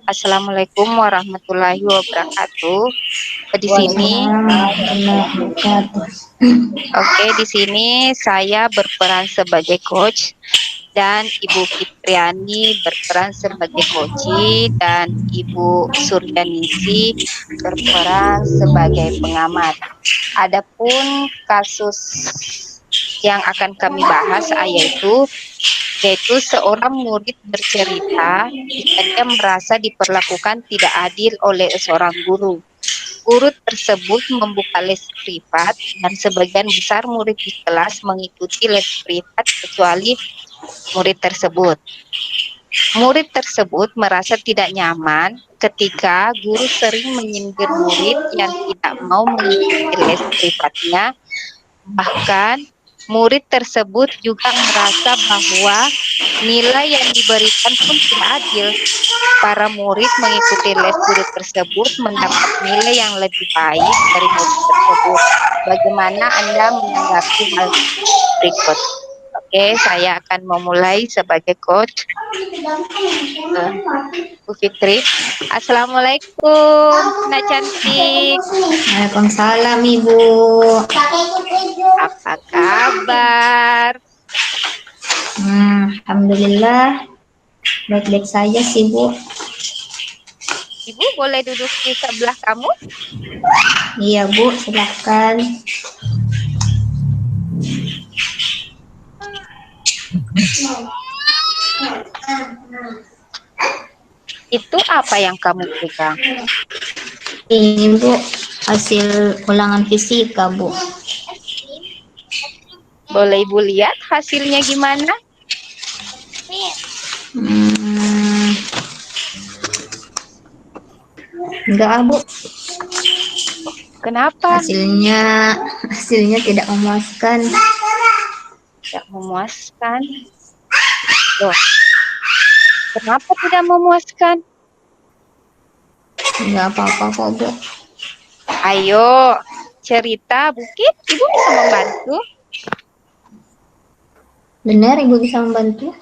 Assalamualaikum warahmatullahi wabarakatuh. Di sini, Waalaikumsalam warahmatullahi wabarakatuh. oke, di sini saya berperan sebagai coach dan Ibu Fitriani berperan sebagai coach dan Ibu Suryanisi berperan sebagai pengamat. Adapun kasus yang akan kami bahas yaitu seorang murid bercerita jika dia merasa diperlakukan tidak adil oleh seorang guru. Guru tersebut membuka les privat dan sebagian besar murid di kelas mengikuti les privat kecuali murid tersebut. Murid tersebut merasa tidak nyaman ketika guru sering menyindir murid yang tidak mau mengikuti les privatnya. Bahkan murid tersebut juga merasa bahwa nilai yang diberikan pun tidak adil. Para murid mengikuti les guru tersebut mendapat nilai yang lebih baik dari murid tersebut. Bagaimana Anda menanggapi hal berikut? Oke, saya akan memulai sebagai coach. Bu Fitri. Assalamualaikum, Nak cantik. Waalaikumsalam Ibu. Apa kabar? Alhamdulillah baik-baik saja sih Bu. Ibu boleh duduk di sebelah kamu? Iya Bu, silahkan. Itu apa yang kamu pegang? Ini Bu, hasil ulangan fisika Bu. Boleh Ibu lihat hasilnya gimana? Hmm, enggak Bu, Kenapa? hasilnya tidak memuaskan. Tidak memuaskan. Loh, kenapa tidak memuaskan? Enggak apa-apa kok Bu. Ayo, cerita Bukit, Ibu bisa membantu. Benar Ibu bisa membantu?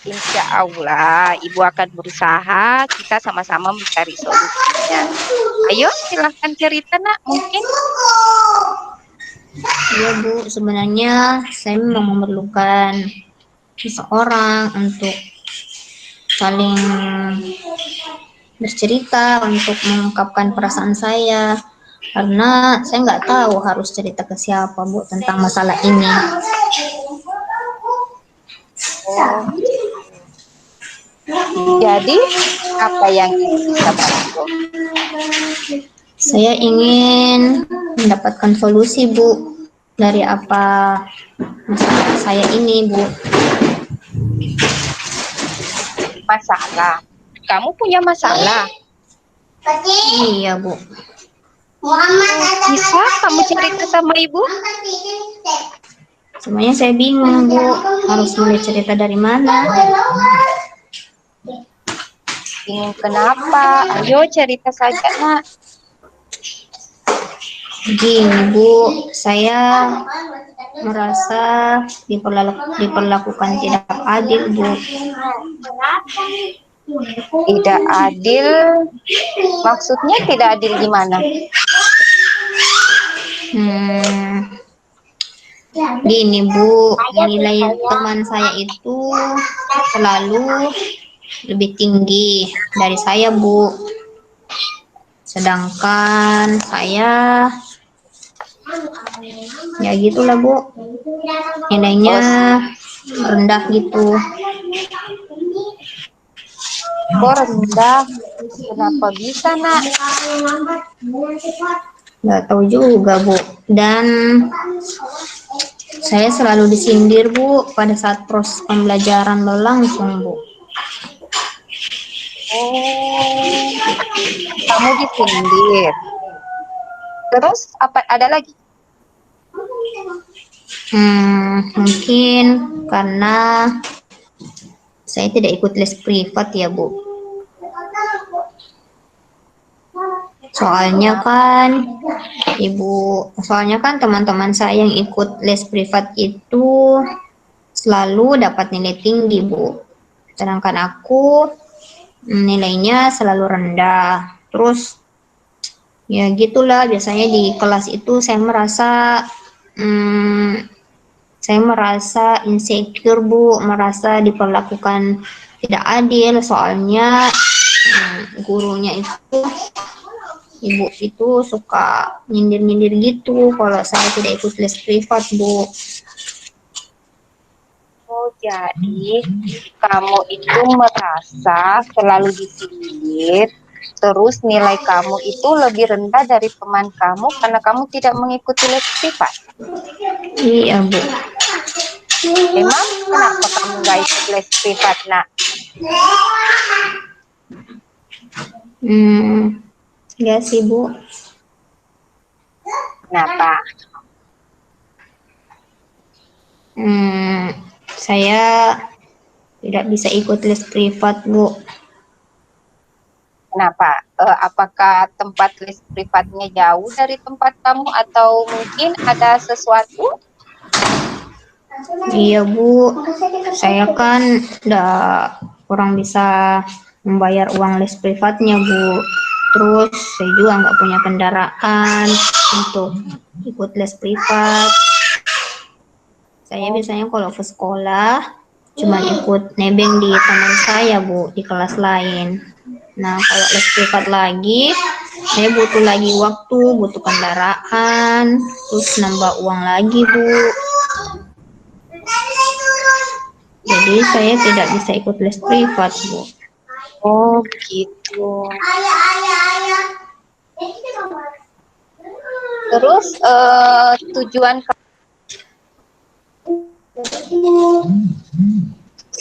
Insya Allah, Ibu akan berusaha, kita sama-sama mencari solusinya. Ayo, silahkan cerita, Nak, mungkin. Iya Bu, sebenarnya saya memang memerlukan seseorang untuk saling bercerita, untuk mengungkapkan perasaan saya. Karena saya nggak tahu harus cerita ke siapa Bu tentang masalah ini. Oh, jadi apa yang Ibu bisa bantu? Saya ingin mendapatkan solusi Bu dari apa masalah saya ini Bu. Masalah. Kamu punya masalah? Iya Bu. Bisa kamu cerita sama Ibu? Sebenarnya saya bingung Bu, harus mulai cerita dari mana. Bingung kenapa? Ayo cerita saja, Nak. Begini Bu, saya merasa diperlakukan tidak adil Bu. Tidak adil, maksudnya tidak adil gimana? Gini Bu, nilai teman saya itu selalu lebih tinggi dari saya Bu. Sedangkan saya ya gitulah Bu, nilainya rendah gitu. Kok rendah? Kenapa bisa, Nak? Nggak tahu juga Bu. Dan saya selalu disindir Bu pada saat proses pembelajaran berlangsung Bu. Oh, kamu disindir. Terus apa ada lagi? Mungkin karena saya tidak ikut les privat ya Bu. Soalnya kan teman-teman saya yang ikut les privat itu selalu dapat nilai tinggi Bu. Sedangkan aku nilainya selalu rendah. Terus ya gitulah, biasanya di kelas itu hmm, saya merasa insecure Bu, merasa diperlakukan tidak adil, soalnya gurunya itu, ibu itu suka nyindir-nyindir gitu kalau saya tidak ikut les privat Bu. Oh, jadi kamu itu merasa selalu disindir, terus nilai kamu itu lebih rendah dari teman kamu karena kamu tidak mengikuti les privat. Iya Bu. Emang kenapa kamu nggak ikut les privat, nak? Enggak sih Bu. Kenapa? Saya tidak bisa ikut les privat Bu. Kenapa? Apakah tempat les privatnya jauh dari tempat kamu atau mungkin ada sesuatu? Iya Bu, saya kan kurang bisa membayar uang les privatnya Bu. Terus saya juga nggak punya kendaraan untuk ikut les privat. Saya biasanya kalau ke sekolah cuma ikut nebeng di teman saya Bu, di kelas lain. Nah kalau les privat lagi, saya butuh lagi waktu, butuh kendaraan, terus nambah uang lagi Bu. Jadi saya tidak bisa ikut les privat Bu. Oh, gitu. Terus tujuan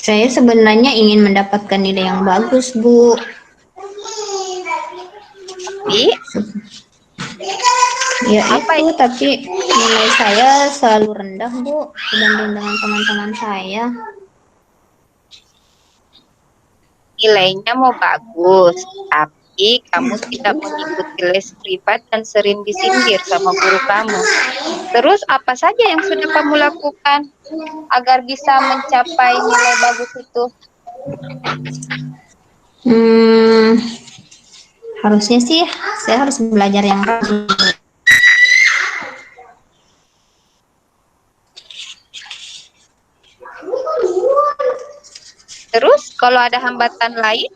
Saya sebenarnya ingin mendapatkan nilai yang bagus Bu. kami Ya apa itu, tapi nilai saya selalu rendah Bu dibanding dengan teman-teman saya. nilainya mau bagus, tapi kamu tidak mengikuti les privat dan sering disindir sama guru kamu. Terus apa saja yang sudah kamu lakukan agar bisa mencapai nilai bagus itu? Hmm, Harusnya sih saya harus belajar yang rajin. Terus kalau ada hambatan lain,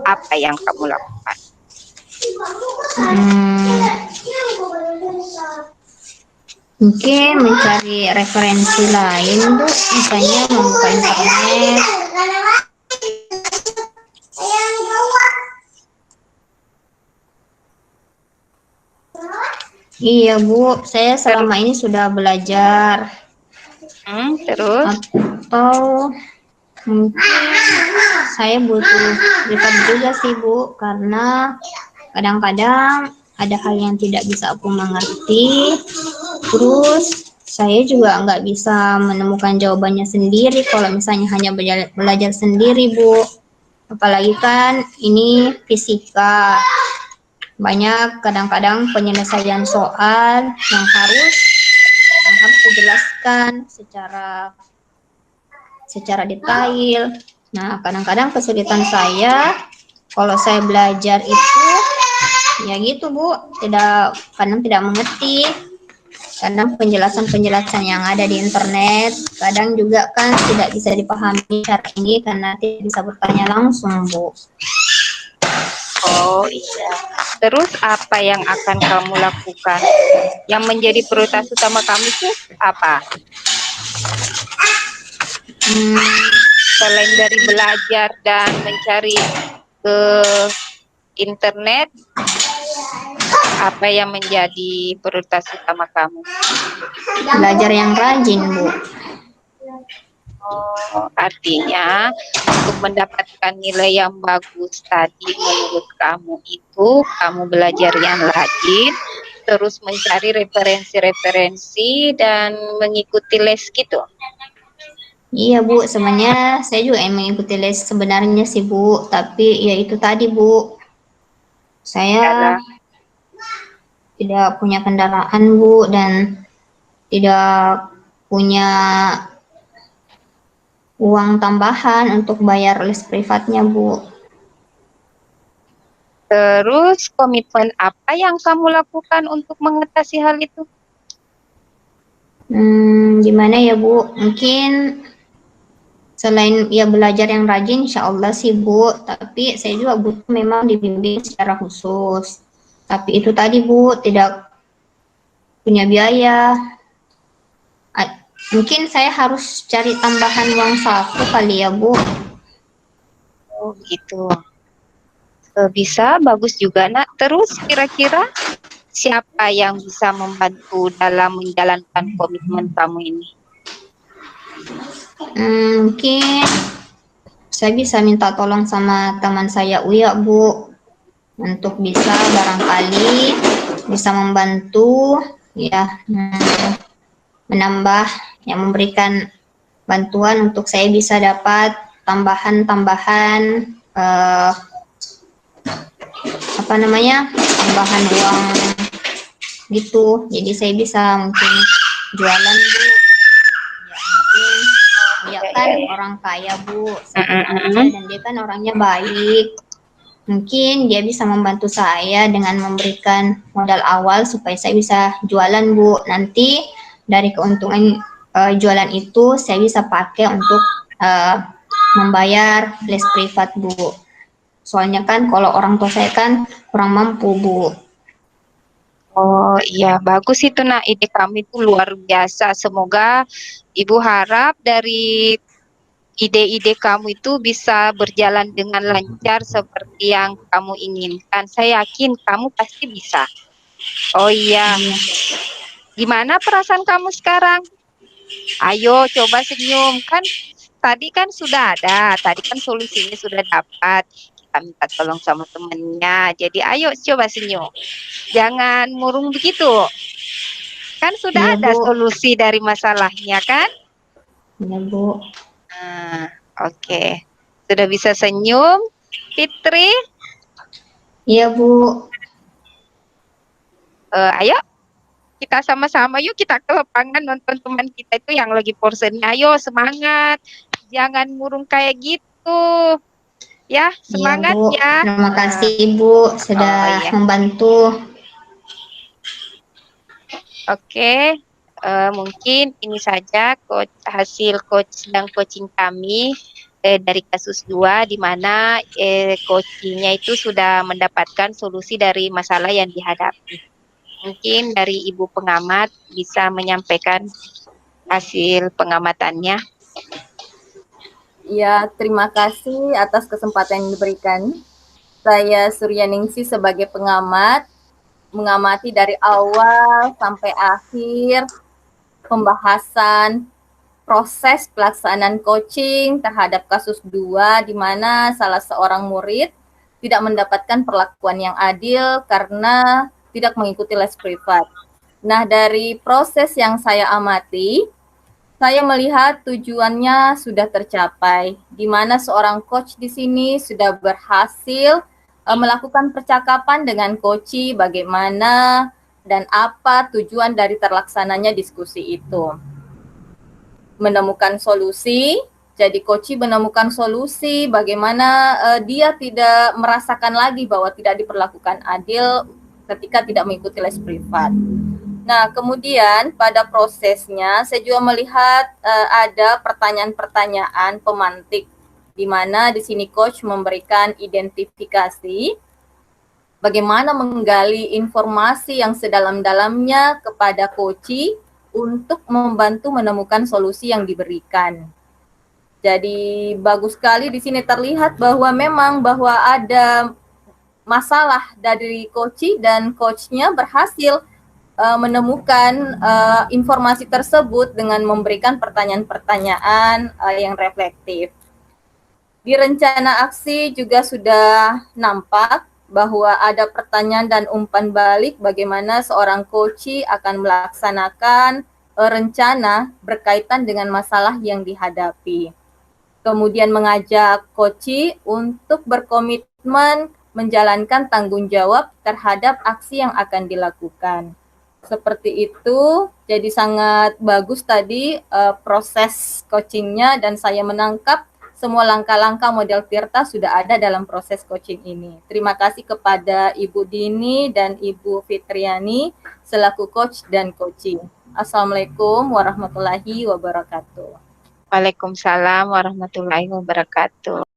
apa yang kamu lakukan? Hmm, Mungkin mencari referensi lain Bu, misalnya membuka internet. Iya Bu, saya Terus, selama ini sudah belajar, terus atau mungkin saya butuh privat juga sih Bu, karena kadang-kadang ada hal yang tidak bisa aku mengerti, terus saya juga nggak bisa menemukan jawabannya sendiri kalau misalnya hanya belajar sendiri Bu. Apalagi kan ini fisika, banyak kadang-kadang penyelesaian soal yang harus dijelaskan secara detail. Nah, kadang-kadang kesulitan saya kalau saya belajar itu ya gitu Bu, kadang tidak mengerti. Kadang penjelasan-penjelasan yang ada di internet kadang juga kan tidak bisa dipahami cara ini karena tidak bisa bertanya langsung Bu. oh iya. Terus apa yang akan kamu lakukan? Yang menjadi prioritas utama kamu itu apa? Selain dari belajar dan mencari ke internet, apa yang menjadi prioritas utama kamu? Belajar yang rajin Bu. Oh, artinya untuk mendapatkan nilai yang bagus tadi menurut kamu itu kamu belajar yang rajin, terus mencari referensi-referensi dan mengikuti les gitu. Iya Bu, sebenarnya saya juga yang mengikuti les sebenarnya sih Bu, tapi ya itu tadi Bu, saya Adalah tidak punya kendaraan Bu, dan tidak punya uang tambahan untuk bayar les privatnya, Bu. Terus komitmen apa yang kamu lakukan untuk mengatasi hal itu? Gimana ya, Bu? Mungkin selain ya belajar yang rajin, insya Allah sih, Bu. Tapi saya juga butuh memang dibimbing secara khusus. Tapi itu tadi, Bu, tidak punya biaya. Mungkin saya harus cari tambahan uang saku kali ya, Bu. Oh, gitu. Bisa, bagus juga, Nak. Terus kira-kira siapa yang bisa membantu dalam menjalankan komitmen kamu ini? Mungkin saya bisa minta tolong sama teman saya Uya, Bu, untuk bisa barangkali bisa membantu ya, menambah yang memberikan bantuan untuk saya bisa dapat tambahan apa namanya, tambahan uang gitu. Jadi saya bisa mungkin jualan, Bu. Ya kan orang kaya, Bu, saya kenal dia dan dia kan orangnya baik. Mungkin dia bisa membantu saya dengan memberikan modal awal supaya saya bisa jualan, Bu. Nanti dari keuntungan jualan itu saya bisa pakai untuk membayar les privat, Bu. Soalnya kan kalau orang tua saya kan kurang mampu, Bu. Oh iya, bagus itu, Nak. Ide kamu itu luar biasa. Semoga Ibu harap dari ide-ide kamu itu bisa berjalan dengan lancar seperti yang kamu inginkan. Saya yakin kamu pasti bisa. Oh iya, gimana perasaan kamu sekarang? Ayo coba senyum. Kan tadi kan sudah ada, tadi kan solusinya sudah dapat. Kita minta tolong sama temennya. Jadi ayo coba senyum. Jangan murung begitu. Kan sudah Iya, ada Bu. solusi dari masalahnya kan? Iya, Bu. Nah, oke. Sudah bisa senyum, Fitri? Iya, Bu. Ayo kita sama-sama yuk kita ke lapangan nonton teman kita itu yang lagi porsennya. Ayo semangat. Jangan murung kayak gitu. Ya, Iya, semangat Bu. ya. Terima kasih, Bu, sudah iya. membantu. Oke, mungkin ini saja hasil coach dan coaching kami dari kasus 2 di mana coachingnya itu sudah mendapatkan solusi dari masalah yang dihadapi. Mungkin dari Ibu pengamat bisa menyampaikan hasil pengamatannya. Ya, terima kasih atas kesempatan yang diberikan. Saya Suryaningsih sebagai pengamat, mengamati dari awal sampai akhir pembahasan proses pelaksanaan coaching terhadap kasus 2 di mana salah seorang murid tidak mendapatkan perlakuan yang adil karena tidak mengikuti les privat. Nah, dari proses yang saya amati, saya melihat tujuannya sudah tercapai, di mana seorang coach di sini sudah berhasil melakukan percakapan dengan coachee bagaimana dan apa tujuan dari terlaksananya diskusi itu. Menemukan solusi, jadi coachee menemukan solusi bagaimana dia tidak merasakan lagi bahwa tidak diperlakukan adil ketika tidak mengikuti les privat. Nah, kemudian pada prosesnya saya juga melihat ada pertanyaan-pertanyaan pemantik di mana di sini coach memberikan identifikasi bagaimana menggali informasi yang sedalam-dalamnya kepada coachee untuk membantu menemukan solusi yang diberikan. Jadi bagus sekali di sini terlihat bahwa memang bahwa ada masalah dari coachee dan coachnya berhasil menemukan informasi tersebut dengan memberikan pertanyaan-pertanyaan yang reflektif. Di rencana aksi juga sudah nampak bahwa ada pertanyaan dan umpan balik bagaimana seorang coachee akan melaksanakan rencana berkaitan dengan masalah yang dihadapi. Kemudian mengajak coachee untuk berkomitmen menjalankan tanggung jawab terhadap aksi yang akan dilakukan. Seperti itu, jadi sangat bagus tadi proses coachingnya, dan saya menangkap semua langkah-langkah model Tirta sudah ada dalam proses coaching ini. Terima kasih kepada Ibu Dini dan Ibu Fitriani selaku coach dan coaching. Assalamualaikum warahmatullahi wabarakatuh. Waalaikumsalam warahmatullahi wabarakatuh.